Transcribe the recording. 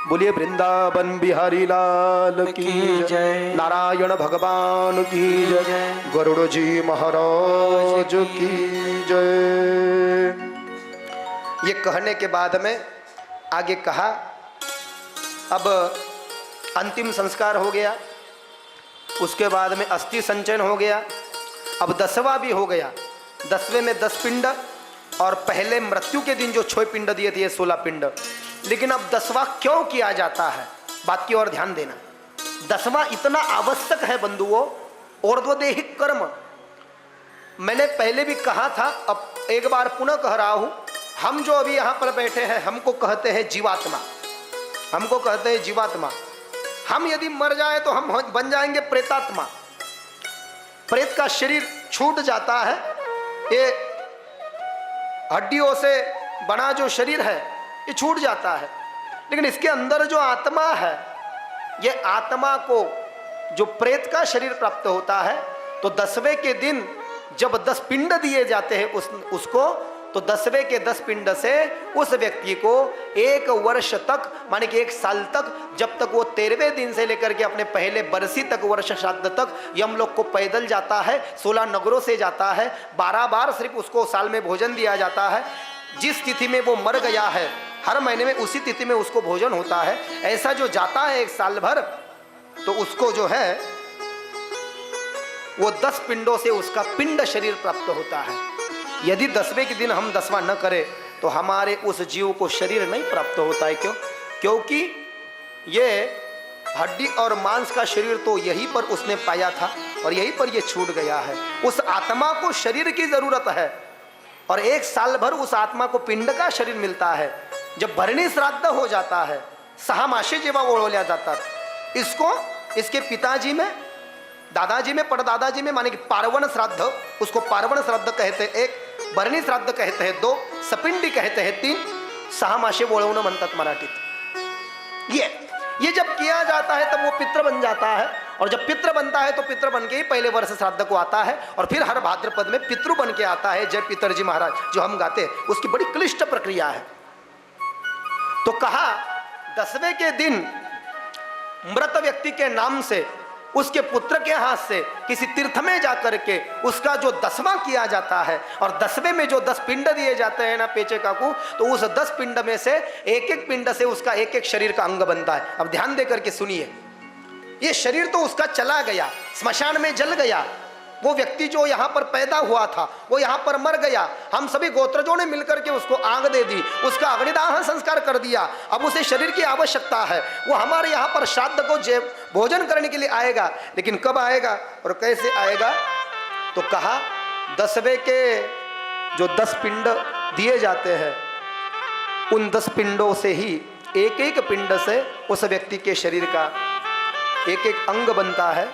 बोलिए वृंदावन बिहारी लाल की जय, नारायण भगवान की जय, गरुड़ जी महाराज की जय। ये कहने के बाद में आगे कहा, अब अंतिम संस्कार हो गया, उसके बाद में अस्थि संचयन हो गया, अब 10वां भी हो गया। 10वें में 10 पिंड और पहले मृत्यु के दिन जो 6 पिंड दिए थे 16 पिंड। लेकिन अब 10वां क्यों किया जाता है, बात की ओर ध्यान देना। 10वां इतना आवश्यक है बंधुओं, ऊर्ध्वदेहिक कर्म। मैंने पहले भी कहा था, अब एक बार पुनः कह रहा हूं, हम जो अभी यहां पर बैठे हैं हमको कहते हैं जीवात्मा, हमको कहते हैं जीवात्मा। हम यदि मर जाए तो हम बन जाएंगे प्रेतात्मा। प्रेत का शरीर छूट जाता है, ये हड्डियों से बना जो शरीर है ये छूट जाता है, लेकिन इसके अंदर जो आत्मा है, ये आत्मा को जो प्रेत का शरीर प्राप्त होता है, तो 10वें के दिन जब 10 पिंड दिए जाते हैं उसको, तो 10वें के 10 पिंड से उस व्यक्ति को 1 वर्ष तक, माने कि 1 साल तक, जब तक वो 13वें दिन से लेकर के अपने पहले बरसी तक, वर्ष श्राद्ध तक यमलोक को पैदल जाता है, 16 नगरों से जाता है, 12 बार सिर्फ उसको साल में भोजन दिया जाता है। जिस तिथि में वो मर गया है हर महीने में उसी तिथि में उसको भोजन होता है। ऐसा जो जाता है 1 साल भर, तो उसको जो है वो 10 पिंडों से उसका पिंड शरीर प्राप्त होता है। यदि 10वें के दिन हम 10वां न करें तो हमारे उस जीव को शरीर नहीं प्राप्त होता है। क्यों? क्योंकि ये हड्डी और मांस का शरीर तो यहीं पर उसने पाया था और यहीं पर ये छूट गया है। उस आत्मा को शरीर की जरूरत है और 1 साल भर उस आत्मा को पिंड का शरीर मिलता है। जब भरणी श्राद्ध हो जाता है, 6 मासे जेव्हा ओळवल्या जातात, इसको इसके पिताजी में, दादाजी में, परदादाजी में, माने कि पार्वण श्राद्ध, उसको पार्वण श्राद्ध कहते हैं 1, भरणी श्राद्ध कहते हैं 2, सपिंडी कहते हैं 3, 6 मासे ओळवणं म्हणतात मराठीत। ये जब किया जाता है तब वो पितृ बन जाता है, और जब पितृ बनता है तो पितृ बन के ही पहले वर्ष श्राद्ध को आता है, और फिर हर भाद्रपद में पितृ बन के आता है। जय पितरजी महाराज जो हम गाते हैं, उसकी बड़ी क्लिष्ट प्रक्रिया है। तो कहा 10वें के दिन मृत व्यक्ति के नाम से, उसके पुत्र के हाथ से किसी तीर्थ में जाकर के उसका जो 10वां किया जाता है, और 10वें में जो 10 पिंड दिए जाते हैं ना पेचे काकू, तो उस 10 पिंड में से एक पिंड से उसका एक शरीर का अंग बनता है। अब ध्यान देकर के सुनिए, ये शरीर तो उसका चला गया, स्मशान में जल गया। वो व्यक्ति जो यहाँ पर पैदा हुआ था वो यहाँ पर मर गया, हम सभी गोत्रजों ने मिलकर के उसको आग दे दी, उसका अग्निदाह संस्कार कर दिया। अब उसे शरीर की आवश्यकता है, वो हमारे यहाँ पर श्राद्ध को भोजन करने के लिए आएगा। लेकिन कब आएगा और कैसे आएगा? तो कहा 10वें के जो 10 पिंड दिए जाते हैं, उन 10 पिंडों से ही एक पिंड से उस व्यक्ति के शरीर का एक अंग बनता है।